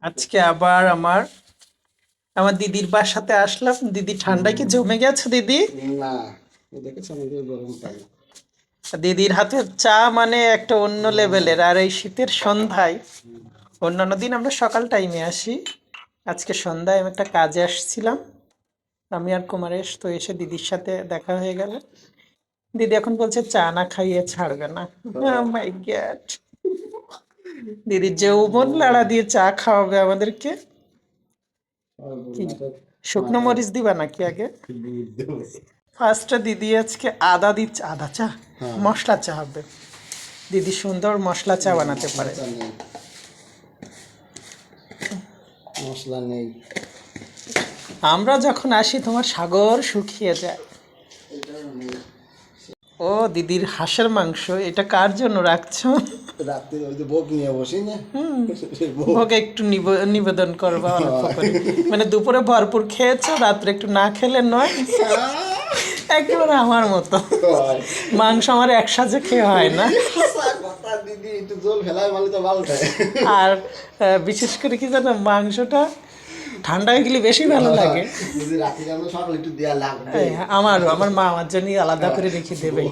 আজকে আবার আমার আমার দিদির বাসাতে আসলাম। দিদি ঠান্ডায় কি জমে গেছে দিদি? না, দেখেছো আমি গরম পাই। দিদির হাতের চা মানে একটা অন্য লেভেলের। আর এই শীতের সন্ধ্যায়, অন্যান্য দিন আমরা সকাল টাইমে আসি, আজকে সন্ধ্যায় আমি একটা কাজে আসছিলাম, আমি আর কুমারেশ, তো এসে দিদির সাথে দেখা হয়ে গেল। দিদি এখন বলছে চা না খাইয়ে ছাড়বে না। মাই গড, দিদির যৌবন লাড়া দিয়ে চা খাওয়াবে আমাদেরকে। কি শুকনো মরিচ দিবা নাকি আগে? ফার্স্টে দিদি আজকে আদা দিচ্ছে, আদা চা, মশলা চা হবে। দিদি সুন্দর মশলা চা বানাতে পারে। মশলা নেই। আমরা যখন আসি তোমার সাগর শুকিয়ে যায়। ও দিদির হাঁসের মাংস, এটা কার জন্য রাখছো? রাত্রে ওই যে ভোগ নিয়ে বসি না, ভোগে একটু নিবেদন করবা অল্প করে। মানে দুপুরে ভরপুর খেয়েছো, রাত্রে একটু না খেলে নয়। একেবারে আমার মতো, মাংস আমার একসাথে খেয়ে হয় না। দিদি একটু জল ফেলায় মানে তো ভালো খায়। আর বিশেষ করে কি জানো, মাংসটা ঠান্ডা হয়ে গেলে বেশি ভালো লাগে। যদি রাত্রে আমরা সকালে একটু দেওয়া লাগবে। আমারও, আমার মা আমার জন্য আলাদা করে রেখে দেবে।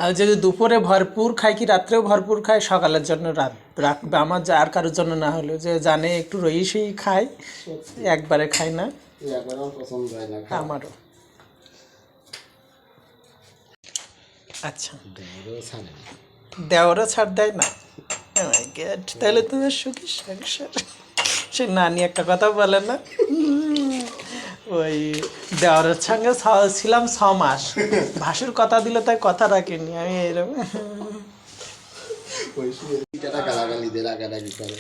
আর যদি দুপুরে ভরপুর খাই, কি রাত্রেও ভরপুর খাই, সকালের জন্য রাখবে আমার, আর কারোর জন্য না হলেও, যে জানে একটু রইসেই খাই, একবারে খাই না। একবারও পছন্দ হয় না। আমারও। আচ্ছা, দেওয়ারও ছাড় দেয় না? Oh my God, তাহলে তুমি সুখী সংসার। সে নানি একটা কথা বলে না, ওই দেওয়ারের সঙ্গে ছিলাম 6 মাস, ভাসুর কথা দিল তাই কথা রাখিনি। আমি এরকম ওই টাকা গালাগালি দিয়ে রাগারাগি করে।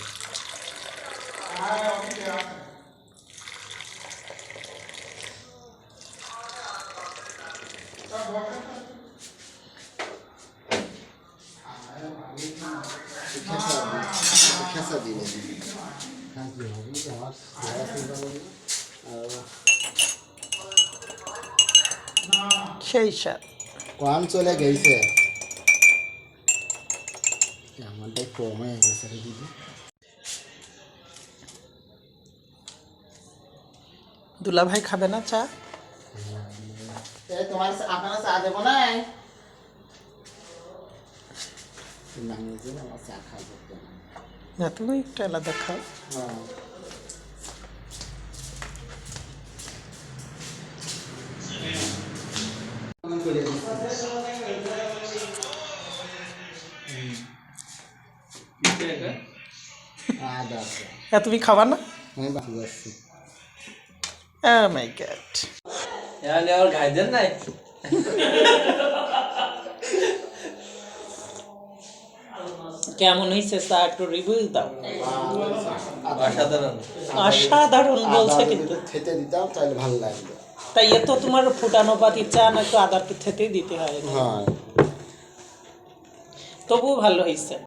খেসা দিয়ে সেই সাথ কোন চলে গেছে, আমাদের কমে গেছে রে দিদি। দুলা ভাই খাবে না চা? তোমার আপনারা চা দেবো না? আমার চা খাবো না, তুমি একটু আলাদা খাও। তুমি খাবা না? আমি বাকি যাচ্ছি। Oh my God, আর গাইদেন নাই কেমন হয়েছে চা, একটু রিভিউ দাও। অসাধারণ। অসাধারণ বলছে কিন্তু। খেতে দিতাম তাহলে ভালো লাগবে। তাই এ তো তোমার ফুটানো পাতি চা, না একটু আদার থেতেই দিতে হয়, হ্যাঁ, তবুও ভালো হয়েছে।